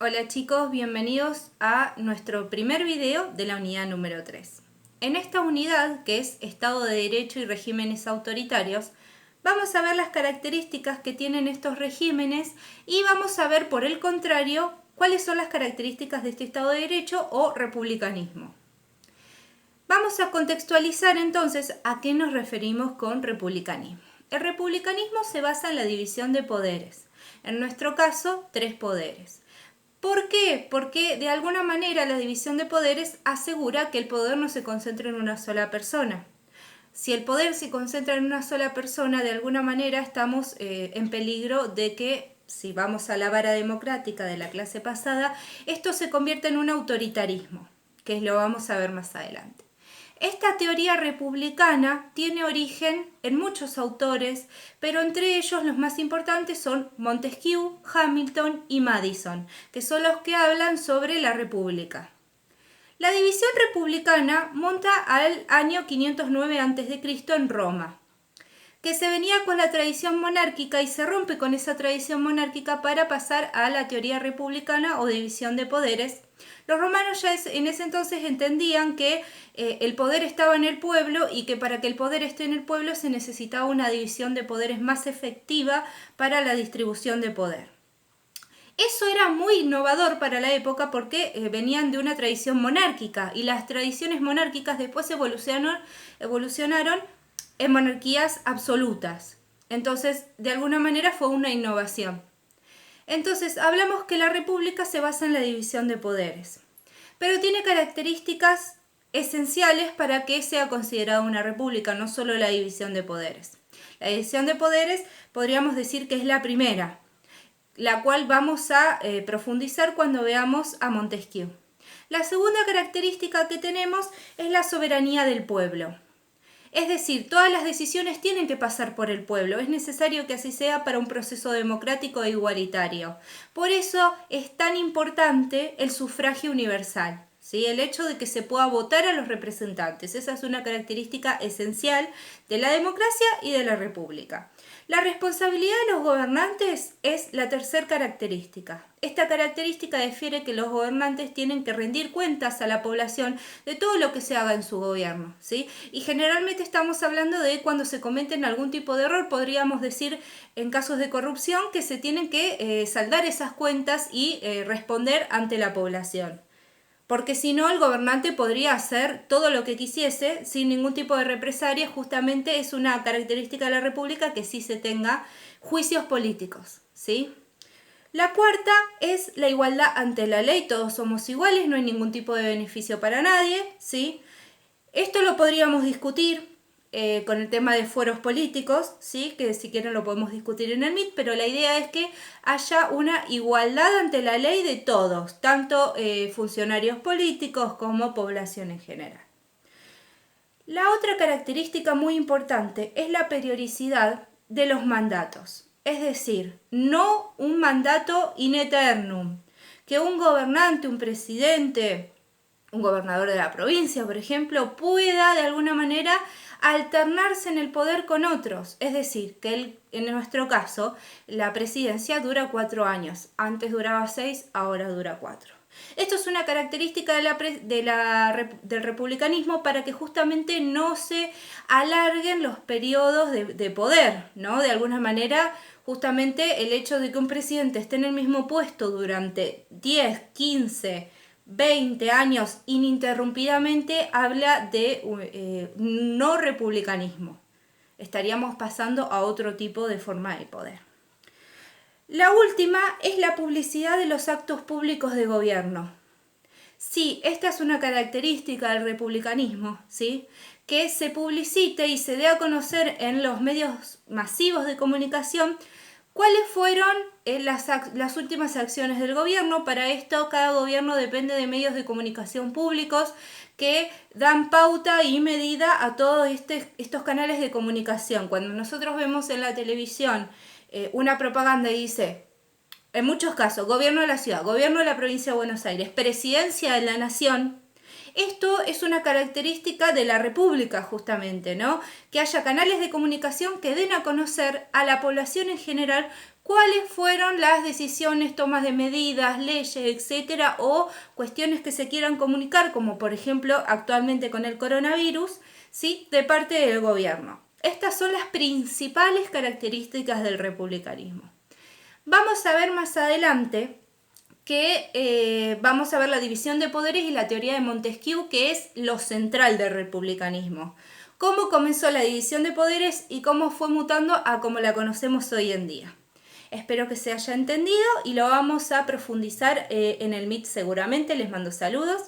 Hola chicos, bienvenidos a nuestro primer video de la unidad número 3. En esta unidad, que es Estado de Derecho y regímenes autoritarios, vamos a ver las características que tienen estos regímenes y vamos a ver, por el contrario, cuáles son las características de este Estado de Derecho o republicanismo. Vamos a contextualizar entonces a qué nos referimos con republicanismo. El republicanismo se basa en la división de poderes, en nuestro caso, 3 poderes. ¿Por qué? Porque de alguna manera la división de poderes asegura que el poder no se concentre en una sola persona. Si el poder se concentra en una sola persona, de alguna manera estamos en peligro de que, si vamos a la vara democrática de la clase pasada, esto se convierta en un autoritarismo, que lo vamos a ver más adelante. Esta teoría republicana tiene origen en muchos autores, pero entre ellos los más importantes son Montesquieu, Hamilton y Madison, que son los que hablan sobre la república. La división republicana monta al año 509 a.C. en Roma, que se venía con la tradición monárquica y se rompe con esa tradición monárquica para pasar a la teoría republicana o división de poderes. Los romanos ya en ese entonces entendían que el poder estaba en el pueblo y que para que el poder esté en el pueblo se necesitaba una división de poderes más efectiva para la distribución de poder. Eso era muy innovador para la época porque venían de una tradición monárquica y las tradiciones monárquicas después evolucionaron en monarquías absolutas. Entonces, de alguna manera fue una innovación. Entonces, hablamos que la república se basa en la división de poderes, pero tiene características esenciales para que sea considerada una república, no solo la división de poderes. La división de poderes podríamos decir que es la primera, la cual vamos a profundizar cuando veamos a Montesquieu. La segunda característica que tenemos es la soberanía del pueblo. Es decir, todas las decisiones tienen que pasar por el pueblo. Es necesario que así sea para un proceso democrático e igualitario. Por eso es tan importante el sufragio universal, ¿sí? El hecho de que se pueda votar a los representantes. Esa es una característica esencial de la democracia y de la república. La responsabilidad de los gobernantes es la tercera característica. Esta característica refiere que los gobernantes tienen que rendir cuentas a la población de todo lo que se haga en su gobierno, ¿sí? Y generalmente estamos hablando de cuando se cometen algún tipo de error, podríamos decir en casos de corrupción que se tienen que saldar esas cuentas y responder ante la población. Porque si no, el gobernante podría hacer todo lo que quisiese sin ningún tipo de represalia. Justamente es una característica de la república que sí se tenga juicios políticos, ¿sí? La cuarta es la igualdad ante la ley. Todos somos iguales, no hay ningún tipo de beneficio para nadie, ¿sí? Esto lo podríamos discutir con el tema de fueros políticos, ¿sí? Que si quieren lo podemos discutir en el MIT, pero la idea es que haya una igualdad ante la ley de todos, tanto funcionarios políticos como población en general. La otra característica muy importante es la periodicidad de los mandatos, es decir, no un mandato in aeternum, que un gobernante, un presidente, un gobernador de la provincia, por ejemplo, pueda de alguna manera alternarse en el poder con otros. Es decir, que en nuestro caso, la presidencia dura 4 años. Antes duraba 6, ahora dura 4. Esto es una característica del republicanismo para que justamente no se alarguen los periodos de poder, ¿no? De alguna manera, justamente el hecho de que un presidente esté en el mismo puesto durante 10, 15, 20 años ininterrumpidamente habla de no republicanismo. Estaríamos pasando a otro tipo de forma de poder. La última es la publicidad de los actos públicos de gobierno. Sí, esta es una característica del republicanismo, ¿sí? Que se publicite y se dé a conocer en los medios masivos de comunicación cuáles fueron las últimas acciones del gobierno. Para esto, cada gobierno depende de medios de comunicación públicos que dan pauta y medida a todos estos canales de comunicación. Cuando nosotros vemos en la televisión una propaganda y dice, en muchos casos, gobierno de la ciudad, gobierno de la provincia de Buenos Aires, presidencia de la nación, esto es una característica de la república justamente, ¿no? Que haya canales de comunicación que den a conocer a la población en general cuáles fueron las decisiones, tomas de medidas, leyes, etcétera, o cuestiones que se quieran comunicar, como por ejemplo actualmente con el coronavirus, ¿sí?, de parte del gobierno. Estas son las principales características del republicanismo. Vamos a ver más adelante que vamos a ver la división de poderes y la teoría de Montesquieu, que es lo central del republicanismo. Cómo comenzó la división de poderes y cómo fue mutando a como la conocemos hoy en día. Espero que se haya entendido y lo vamos a profundizar en el Meet seguramente. Les mando saludos.